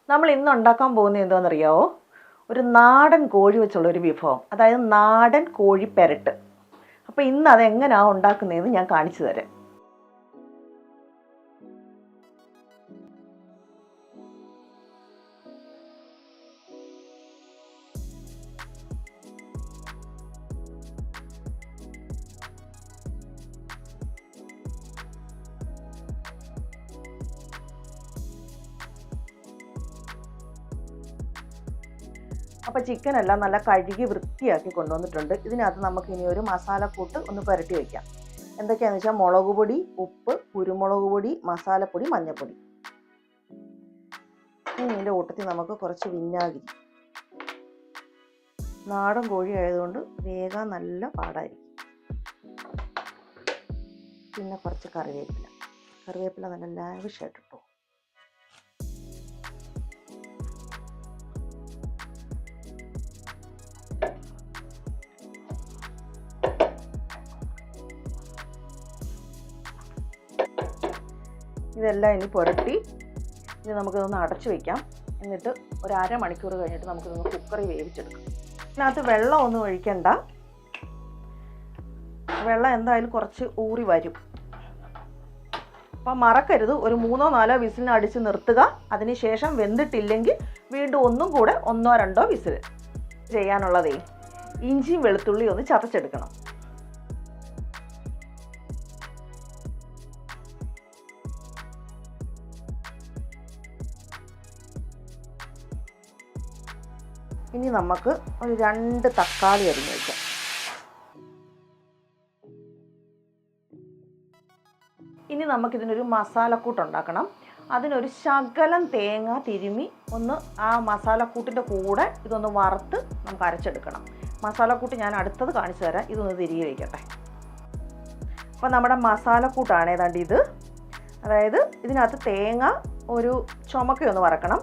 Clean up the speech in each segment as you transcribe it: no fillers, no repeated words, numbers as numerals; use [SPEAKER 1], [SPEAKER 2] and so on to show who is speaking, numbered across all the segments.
[SPEAKER 1] നമ്മൾ ഇന്ന് ഉണ്ടാക്കാൻ പോകുന്നത് എന്താണെന്നറിയാമോ? ഒരു നാടൻ കോഴി വെച്ചുള്ളൊരു വിഭവം, അതായത് നാടൻ കോഴി പെരട്ട്. അപ്പോൾ ഇന്ന് അതെങ്ങനെയാണ് ഉണ്ടാക്കുന്നതെന്ന് ഞാൻ കാണിച്ചു തരാം. അപ്പോൾ ചിക്കൻ എല്ലാം നല്ല കഴുകി വൃത്തിയാക്കി കൊണ്ടുവന്നിട്ടുണ്ട്. ഇതിനകത്ത് നമുക്ക് ഇനി ഒരു മസാലക്കൂട്ട് ഒന്ന് പുരട്ടി വയ്ക്കാം. എന്തൊക്കെയാണെന്ന് വെച്ചാൽ മുളക് പൊടി, ഉപ്പ്, കുരുമുളക് പൊടി, മസാലപ്പൊടി, മഞ്ഞൾപ്പൊടി. ഇനി ഇതിൻ്റെ കൂട്ടത്തിൽ നമുക്ക് കുറച്ച് വിനാഗിരി. നാടൻ കോഴി ആയതുകൊണ്ട് വേഗം നല്ല പാടായിരിക്കും. പിന്നെ കുറച്ച് കറിവേപ്പില നല്ല ലാവിഷായിട്ടിട്ടോ. ഇതെല്ലാം ഇനി പുരട്ടി ഇനി നമുക്കിതൊന്ന് അടച്ചു വയ്ക്കാം. എന്നിട്ട് ഒരു അരമണിക്കൂർ കഴിഞ്ഞിട്ട് നമുക്കിതൊന്ന് കുക്കറിൽ വേവിച്ചെടുക്കാം. ഇതിനകത്ത് വെള്ളം ഒന്നും ഒഴിക്കണ്ട. വെള്ളം എന്തായാലും കുറച്ച് ഊറി വരും. അപ്പം മറക്കരുത്, ഒരു 3-4 വിസിലിന് അടിച്ച് നിർത്തുക. അതിനുശേഷം വെന്തിട്ടില്ലെങ്കിൽ വീണ്ടും ഒന്നും കൂടെ 1-2 വിസിൽ ചെയ്യാനുള്ളതേ. ഇഞ്ചിയും വെളുത്തുള്ളി ഒന്ന് ചതച്ചെടുക്കണം. ഇനി നമുക്ക് ഒരു 2 തക്കാളി അരിഞ്ഞ് വയ്ക്കാം. ഇനി നമുക്കിതിനൊരു മസാലക്കൂട്ട് ഉണ്ടാക്കണം. അതിനൊരു ശകലം തേങ്ങ തിരുമ്മി ഒന്ന് ആ മസാലക്കൂട്ടിൻ്റെ കൂടെ ഇതൊന്ന് വറുത്ത് നമുക്ക് അരച്ചെടുക്കണം. മസാലക്കൂട്ട് ഞാൻ അടുത്തത് കാണിച്ചു തരാം. ഇതൊന്ന് തിരികെ വയ്ക്കട്ടെ. അപ്പോൾ നമ്മുടെ മസാലക്കൂട്ടാണ് ഏതാണ്ട് ഇത്. അതായത് ഇതിനകത്ത് തേങ്ങ ഒരു ചുമക്കൊന്ന് വറക്കണം.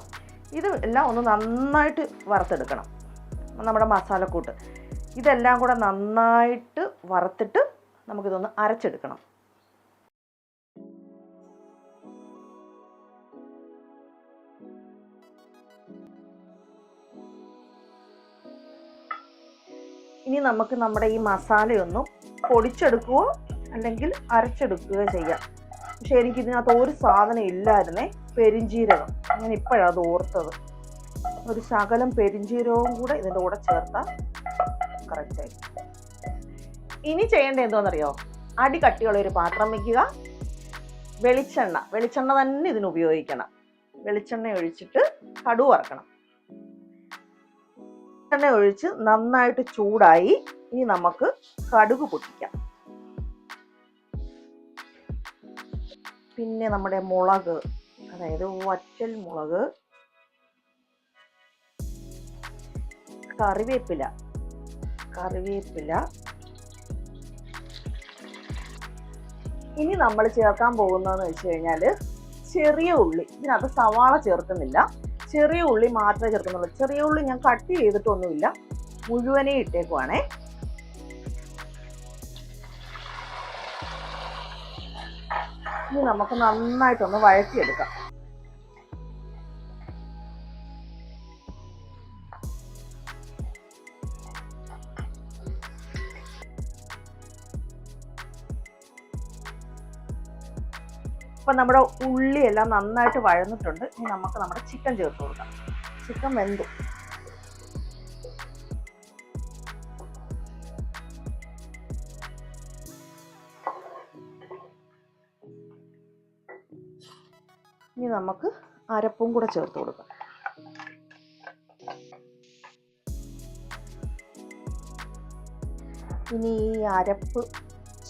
[SPEAKER 1] ഇത് എല്ലാം ഒന്ന് നന്നായിട്ട് വറുത്തെടുക്കണം. നമ്മുടെ മസാലക്കൂട്ട് ഇതെല്ലാം കൂടെ നന്നായിട്ട് വറുത്തിട്ട് നമുക്കിതൊന്ന് അരച്ചെടുക്കണം. ഇനി നമുക്ക് നമ്മുടെ ഈ മസാലയൊന്നും പൊടിച്ചെടുക്കുകയോ അല്ലെങ്കിൽ അരച്ചെടുക്കുകയോ ചെയ്യാം. പക്ഷേ എനിക്കിതിനകത്ത് ഒരു സാധനം ഇല്ലായിരുന്നേ, പെരിഞ്ജീരകം. ഞാൻ ഇപ്പോഴാണ് അത് ഓർത്തത്. ഒരു ശകലം പെരിഞ്ജീരകവും കൂടെ ഇതിൻ്റെ കൂടെ ചേർത്താൽ കറക്റ്റായി. ഇനി ചെയ്യേണ്ടത് എന്തോന്നറിയോ? അടി കട്ടിയുള്ള ഒരു പാത്രം വയ്ക്കുക. വെളിച്ചെണ്ണ തന്നെ ഇതിന് ഉപയോഗിക്കണം. വെളിച്ചെണ്ണ ഒഴിച്ചിട്ട് കടുക് വറക്കണം. എണ്ണ ഒഴിച്ച് നന്നായിട്ട് ചൂടായി. ഇനി നമുക്ക് കടുക് പൊട്ടിക്കാം. പിന്നെ നമ്മുടെ മുളക്, അതായത് വറ്റൽ മുളക്, കറിവേപ്പില. ഇനി നമ്മൾ ചേർക്കാൻ പോകുന്നതെന്ന് വെച്ച് കഴിഞ്ഞാൽ ചെറിയ ഉള്ളി. ഇതിനകത്ത് സവാള ചേർക്കുന്നില്ല, ചെറിയ ഉള്ളി മാത്രമേ ചേർക്കുന്നുള്ളൂ. ചെറിയ ഉള്ളി ഞാൻ കട്ട് ചെയ്തിട്ടൊന്നുമില്ല, മുഴുവനേ ഇട്ടേക്കുവാണേ. ഇനി നമുക്ക് നന്നായിട്ടൊന്ന് വഴറ്റിയെടുക്കാം. അപ്പം നമ്മുടെ ഉള്ളിയെല്ലാം നന്നായിട്ട് വഴന്നിട്ടുണ്ട്. ഇനി നമുക്ക് നമ്മുടെ ചിക്കൻ ചേർത്ത് കൊടുക്കാം. ചിക്കൻ വെന്തു. ഇനി നമുക്ക് അരപ്പും കൂടെ ചേർത്ത് കൊടുക്കാം. ഇനി ഈ അരപ്പ്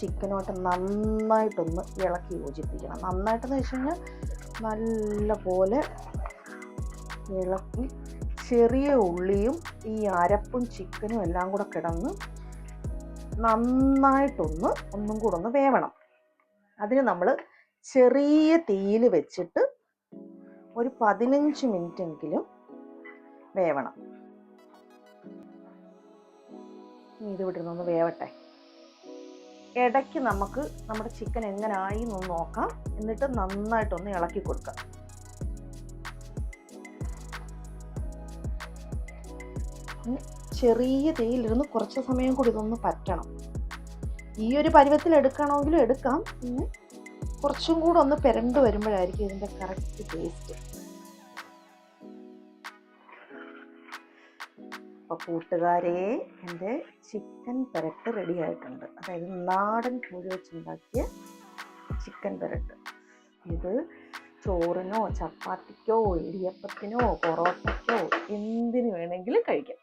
[SPEAKER 1] ചിക്കനോട്ട് നന്നായിട്ടൊന്ന് ഇളക്കി യോജിപ്പിക്കണം. നന്നായിട്ടെന്ന് വെച്ച് കഴിഞ്ഞാൽ നല്ല പോലെ ഇളക്കി ചെറിയ ഉള്ളിയും ഈ അരപ്പും ചിക്കനും എല്ലാം കൂടെ കിടന്ന് നന്നായിട്ടൊന്നും കൂടെ ഒന്ന് വേവണം. അതിന് നമ്മൾ ചെറിയ തീയിൽ വെച്ചിട്ട് ഒരു 15 മിനിറ്റെങ്കിലും വേവണം. ഇത് വിട്ടിരുന്നൊന്ന് വേവട്ടെ. ഇടയ്ക്ക് നമുക്ക് നമ്മുടെ ചിക്കൻ എങ്ങനായി എന്ന് നോക്കാം. എന്നിട്ട് നന്നായിട്ടൊന്ന് ഇളക്കി കൊടുക്കാം. ചെറിയ തീയിലിരുന്ന് കുറച്ച് സമയം കൂടി ഇതൊന്ന് പറ്റണം. ഈ ഒരു പരുവത്തിൽ എടുക്കണമെങ്കിലും എടുക്കാം. പിന്നെ കുറച്ചും കൂടെ ഒന്ന് പെരണ്ട് വരുമ്പോഴായിരിക്കും ഇതിൻ്റെ കറക്റ്റ് ടേസ്റ്റ്. അപ്പോൾ കൂട്ടുകാരെ, എൻ്റെ ചിക്കൻ പെരട്ട് റെഡി ആയിട്ടുണ്ട്. അതായത് നാടൻ കോഴി വെച്ചുണ്ടാക്കിയ ചിക്കൻ പെരട്ട്. ഇത് ചോറിനോ ചപ്പാത്തിക്കോ ഇടിയപ്പത്തിനോ പൊറോട്ടയ്ക്കോ എന്തിനു വേണമെങ്കിലും കഴിക്കാം.